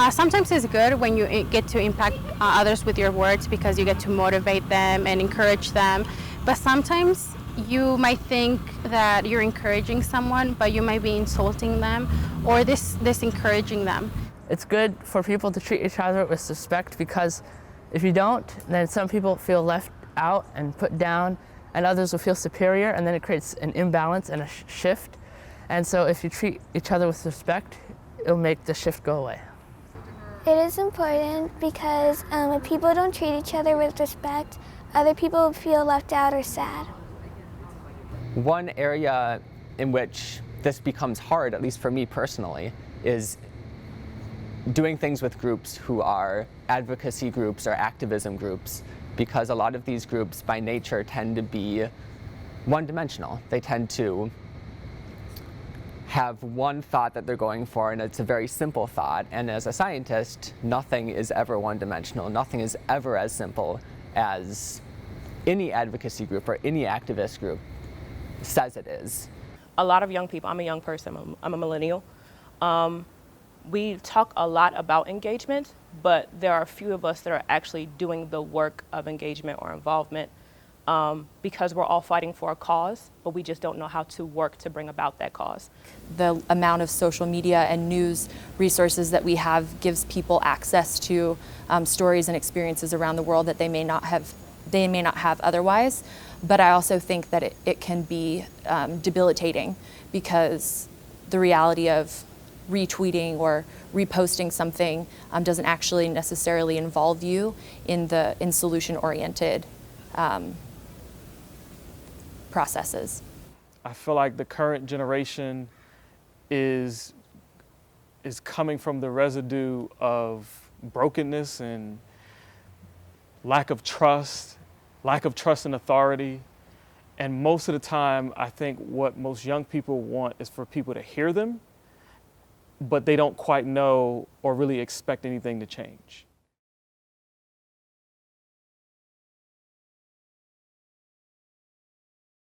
Sometimes it's good when you get to impact others with your words because you get to motivate them and encourage them. But sometimes you might think that you're encouraging someone, but you might be insulting them or disencouraging them. It's good for people to treat each other with respect, because if you don't, then some people feel left out and put down, and others will feel superior, and then it creates an imbalance and a shift. And so if you treat each other with respect, it'll make the shift go away. It is important because if people don't treat each other with respect, other people will feel left out or sad. One area in which this becomes hard, at least for me personally, is doing things with groups who are advocacy groups or activism groups, because a lot of these groups by nature tend to be one-dimensional. They tend to have one thought that they're going for, and it's a very simple thought. And as a scientist, nothing is ever one-dimensional. Nothing is ever as simple as any advocacy group or any activist group says it is. A lot of young people, I'm a young person, I'm a millennial. We talk a lot about engagement, but there are a few of us that are actually doing the work of engagement or involvement because we're all fighting for a cause, but we just don't know how to work to bring about that cause. The amount of social media and news resources that we have gives people access to stories and experiences around the world that they may not have otherwise. But I also think that it can be debilitating, because the reality of retweeting or reposting something doesn't actually necessarily involve you in solution-oriented processes. I feel like the current generation is coming from the residue of brokenness and lack of trust in authority. And most of the time, I think what most young people want is for people to hear them, but they don't quite know or really expect anything to change.